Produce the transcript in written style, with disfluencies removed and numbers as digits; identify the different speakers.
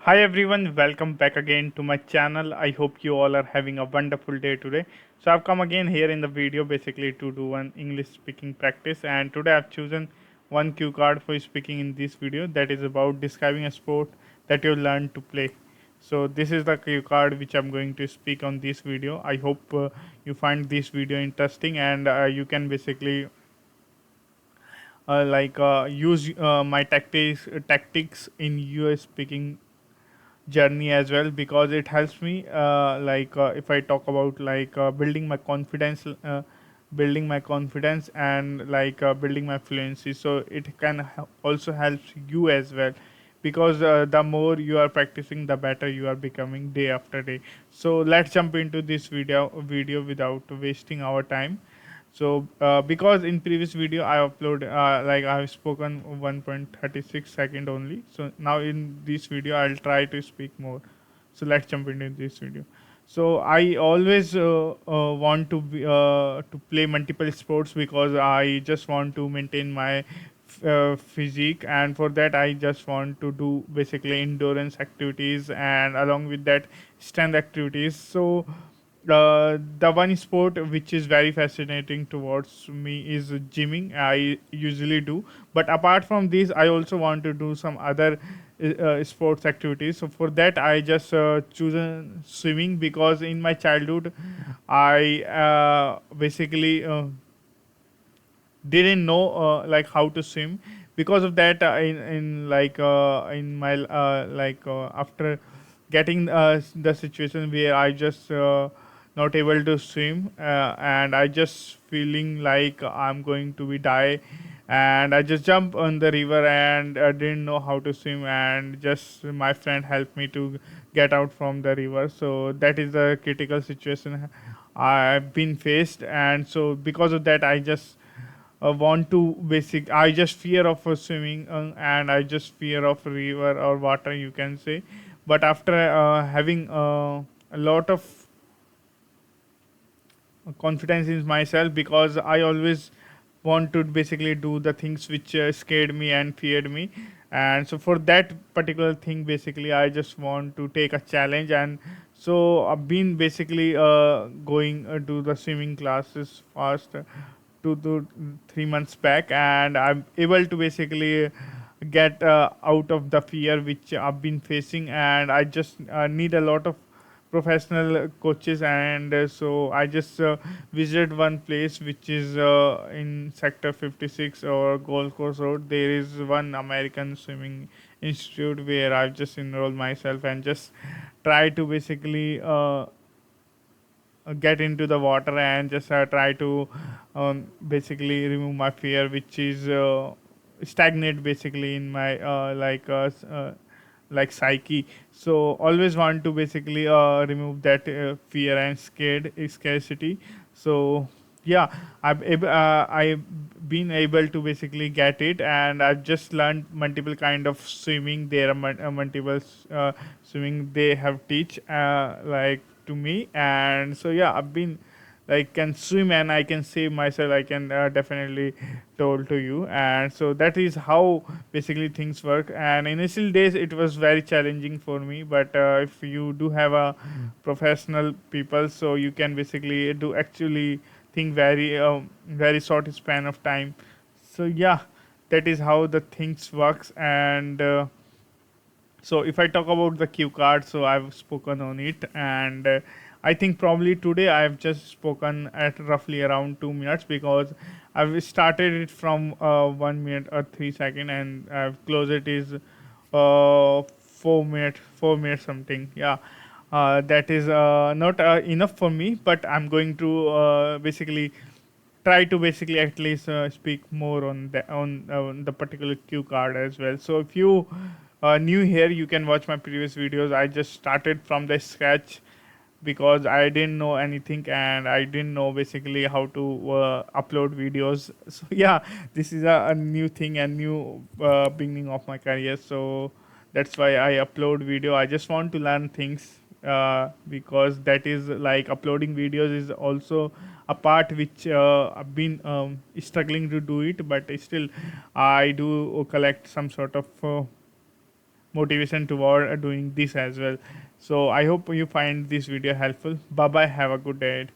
Speaker 1: Hi everyone, welcome back again to my channel. I hope you all are having a wonderful day today. So I've come again here in the video basically to do one English speaking practice, and today I've chosen one cue card for speaking in this video that is about describing a sport that you learn to play. So this is the cue card which I'm going to speak on this video. I hope you find this video interesting, and you can basically use my tactics in US speaking journey as well, because it helps me if I talk about building my confidence and building my fluency, so it can also helps you as well, because the more you are practicing the better you are becoming day after day. So let's jump into this video without wasting our time. So because in previous video I upload I have spoken 1.36 second only, so now in this video I'll try to speak more. So let's jump into this video. So I always want to play multiple sports because I just want to maintain my physique, and for that I just want to do basically endurance activities and along with that strength activities. So the one sport which is very fascinating towards me is gymming. I usually do, but apart from this I also want to do some other sports activities. So for that I just chosen swimming, because in my childhood I basically didn't know how to swim. Because of that, in my after getting the situation where I just not able to swim, and I just feeling like I'm going to be die, and I just jump on the river and didn't know how to swim, and just my friend helped me to get out from the river. So that is the critical situation I've been faced, and so because of that I just want to basic I just fear of swimming, and I just fear of river or water, you can say. But after having a lot of confidence in myself, because I always want to basically do the things which scared me and feared me, and so for that particular thing basically I just want to take a challenge. And so I've been basically going to the swimming classes fast 2 to 3 months back, and I'm able to basically get out of the fear which I've been facing, and I just need a lot of professional coaches. And so I just visited one place which is in sector 56 or Gold Coast Road. There is one American swimming institute where I've just enrolled myself and just try to basically get into the water and just try to basically remove my fear which is stagnate basically in my psyche. So always want to basically remove that fear and scarcity. So yeah, I've been able to basically get it, and I've just learned multiple kind of swimming. There are multiple swimming they have teach to me. And so yeah, I've been can swim and I can save myself, I can definitely told to you. And so that is how basically things work. And initial days it was very challenging for me, but if you do have a professional people, so you can basically do actually think very short span of time. So yeah, that is how the things works. And so if I talk about the cue card, so I've spoken on it, and I think probably today I've just spoken at roughly around 2 minutes, because I've started it from 1 minute or 3 second, and I've closed it is 4 minutes something. Yeah, that is not enough for me, but I'm going to basically try to basically at least speak more on the particular cue card as well. So if you new here, you can watch my previous videos. I just started from the scratch because I didn't know anything, and I didn't know basically how to upload videos. So yeah, this is a new thing and new beginning of my career. So that's why I upload video. I just want to learn things, because that is like uploading videos is also a part which I've been struggling to do it, but still I do collect some sort of motivation toward doing this as well. So I hope you find this video helpful. Bye bye, have a good day.